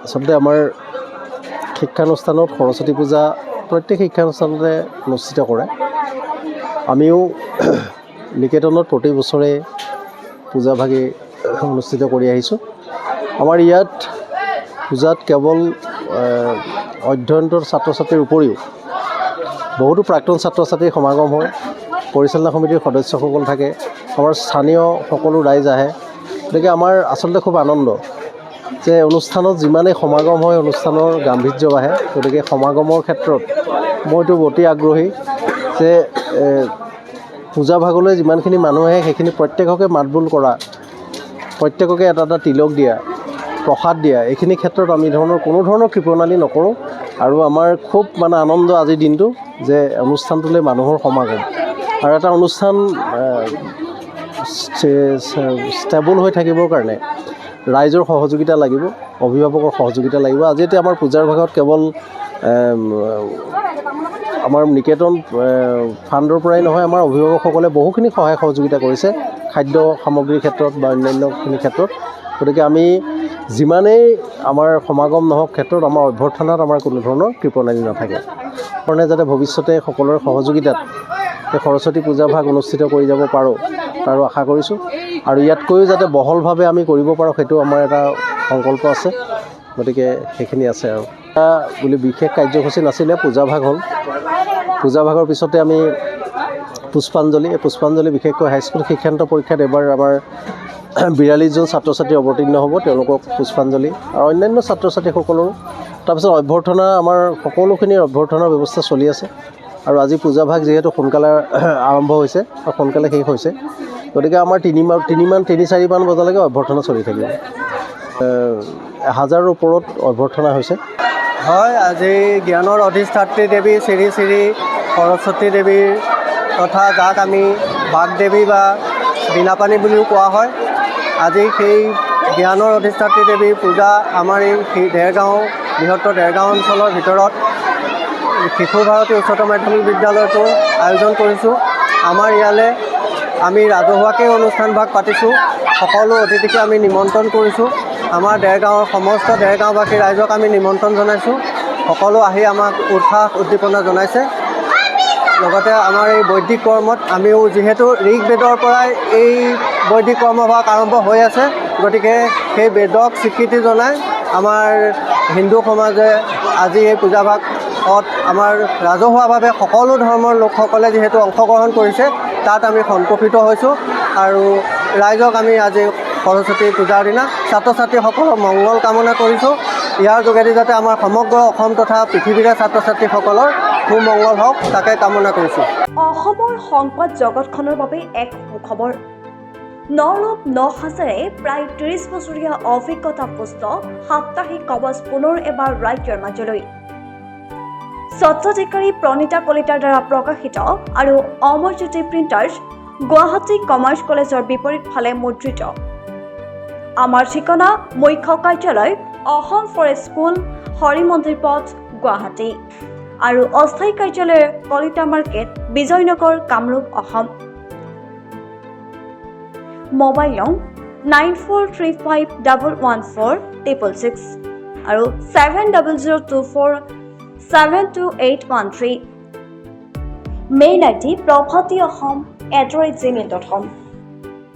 আচলতে আমাৰ শিক্ষানুষ্ঠানত সৰস্বতী পূজা প্ৰত্যেক শিক্ষানুষ্ঠানতে অনুষ্ঠিত কৰে। আমিও নিকেতনত প্ৰতি বছৰে পূজা ভাগি অনুষ্ঠিত কৰি আহিছোঁ। আমাৰ ইয়াত পূজাত কেৱল অধ্যয়নতৰ ছাত্ৰ ছাত্ৰীৰ উপৰিও বহুতো প্ৰাক্তন ছাত্ৰ ছাত্ৰীৰ সমাগম হয়। পৰিচালনা সমিতিৰ সদস্যসকল থাকে, আমাৰ স্থানীয় সকলো ৰাইজ আহে। গতিকে আমাৰ আচলতে খুব আনন্দ যে অনুষ্ঠানত যিমানেই সমাগম হয় অনুষ্ঠানৰ গাম্ভীৰ্য বাঢ়ে। গতিকে সমাগমৰ ক্ষেত্ৰত মইতো অতি আগ্ৰহী যে পূজা ভাগলৈ যিমানখিনি মানুহ আহে সেইখিনি প্ৰত্যেককে মাতবোল কৰা, প্ৰত্যেককে এটা এটা তিলক দিয়া, প্ৰসাদ দিয়া, এইখিনি ক্ষেত্ৰত আমি কোনো ধৰণৰ কৃপণালি নকৰোঁ। আৰু আমাৰ খুব আনন্দ আজিৰ দিনটো যে অনুষ্ঠানটোলৈ মানুহৰ সমাগম। আৰু এটা অনুষ্ঠান ষ্টেবল হৈ থাকিবৰ কাৰণে ৰাইজৰ সহযোগিতা লাগিব, অভিভাৱকৰ সহযোগিতা লাগিব। আজি এতিয়া আমাৰ পূজাৰ ভাগত কেৱল আমাৰ নিকেতন ফাণ্ডৰ পৰাই নহয়, আমাৰ অভিভাৱকসকলে বহুখিনি সহায় সহযোগিতা কৰিছে খাদ্য সামগ্ৰীৰ ক্ষেত্ৰত বা অন্যান্যখিনি ক্ষেত্ৰত। গতিকে আমি যিমানেই আমাৰ সমাগম নহওক ক্ষেত্ৰত আমাৰ অভ্যৰ্থনাত আমাৰ কোনো ধৰণৰ কৃপণালি নাথাকে। কাৰণে যাতে ভৱিষ্যতে সকলোৰে সহযোগিতাত এই সৰস্বতী পূজা ভাগ অনুষ্ঠিত কৰি যাব পাৰোঁ তাৰো আশা কৰিছোঁ। আৰু ইয়াতকৈও যাতে বহলভাৱে আমি কৰিব পাৰোঁ সেইটো আমাৰ এটা সংকল্প আছে। গতিকে সেইখিনি আছে আৰু বুলি বিশেষ কাৰ্যসূচী নাছিলে। পূজা ভাগ হ'ল, পূজা ভাগৰ পিছতে আমি পুষ্পাঞ্জলি বিশেষকৈ হাইস্কুল শিক্ষান্ত পৰীক্ষাত এবাৰ আমাৰ 42জন ছাত্ৰ ছাত্ৰী অৱতীৰ্ণ হ'ব, তেওঁলোকক পুষ্পাঞ্জলি আৰু অন্যান্য ছাত্ৰ ছাত্ৰীসকলৰো। তাৰপিছত অভ্যৰ্থনা, আমাৰ সকলোখিনি অভ্যৰ্থনাৰ ব্যৱস্থা চলি আছে। আৰু আজি পূজা ভাগ যিহেতু সোনকালে আৰম্ভ হৈছে আৰু সোনকালে শেষ হৈছে, গতিকে আমাৰ 3-4মান বজালৈকে অভ্যৰ্থনা চলি থাকিব। 1000ৰ ওপৰত অভ্যৰ্থনা হৈছে। হয়, আজি জ্ঞানৰ অধিষ্ঠাত্ৰী দেৱী শ্ৰী শ্ৰী সৰস্বতী দেৱীৰ তথা যাক আমি বাগদেৱী বা বীণাপাণি বুলিও কোৱা হয়, আজি সেই জ্ঞানৰ অধিষ্ঠাত্ৰী দেৱীৰ পূজা আমাৰ এই বৃহত্তৰ দেৰগাঁও অঞ্চলৰ ভিতৰত শিশু ভাৰতী উচ্চতৰ মাধ্যমিক বিদ্যালয়তো আয়োজন কৰিছোঁ। আমাৰ ইয়ালৈ আমি ৰাজহুৱাকৈ অনুষ্ঠান ভাগ পাতিছোঁ। সকলো অতিথিকে আমি নিমন্ত্ৰণ কৰিছোঁ। আমাৰ দেৰগাঁৱৰ সমস্ত দেৰগাঁওবাসী ৰাইজক আমি নিমন্ত্ৰণ জনাইছোঁ। সকলো আহি আমাক উৎসাহ উদ্দীপনা জনাইছে। লগতে আমাৰ এই বৈদিক কৰ্মত আমিও যিহেতু ঋগ্বেদৰ পৰাই এই বৈদিক কৰ্মভাগ আৰম্ভ হৈ আছে, গতিকে সেই বেদক স্বীকৃতি জনাই আমাৰ হিন্দু সমাজে আজি এই পূজাভাগত আমাৰ ৰাজহুৱাভাৱে সকলো ধৰ্মৰ লোকসকলে যিহেতু অংশগ্ৰহণ কৰিছে, তাত আমি সন্তোষিত হৈছোঁ। আৰু ৰাইজক আমি আজি সৰস্বতী পূজাৰ দিনা ছাত্ৰ ছাত্ৰীসকলৰ মংগল কামনা কৰিছোঁ। ইয়াৰ যোগেদি যাতে আমাৰ সমগ্ৰ অসম তথা পৃথিৱীৰে ছাত্ৰ ছাত্ৰীসকলৰ সুমংগল হওক তাকে কামনা কৰিছোঁ। অসমৰ সংবাদ জগতখনৰ বাবে এক সুখবৰ। নৰূপ নসাজেৰে প্ৰায় 30 বছৰীয়া অভিজ্ঞতা পুষ্ট সাপ্তাহিক কবচ পুনৰ এবাৰ ৰাজ্যৰ মাজলৈ। স্বত্বাধিকাৰী প্ৰণীতা কলিতাৰ দ্বাৰা প্ৰকাশিত আৰু অমৰজ্যোতি প্ৰিণ্টাৰ্ছ, গুৱাহাটী কমাৰ্চ কলেজৰ বিপৰীত ফালে মুদ্ৰিত। আমাৰ ঠিকনা মুখ্য কাৰ্যালয় অসম ফৰেষ্ট স্কুল, হৰি মন্দিৰ পথ, গুৱাহাটী। আৰু অস্থায়ী কাৰ্যালয় কলিতা মাৰ্কেট, বিজয়নগৰ, কামৰূপ, অসম। মোবাইল নং 9435114666 আৰু 7024722813। Mail ID prabhati.ahom@gmail.com।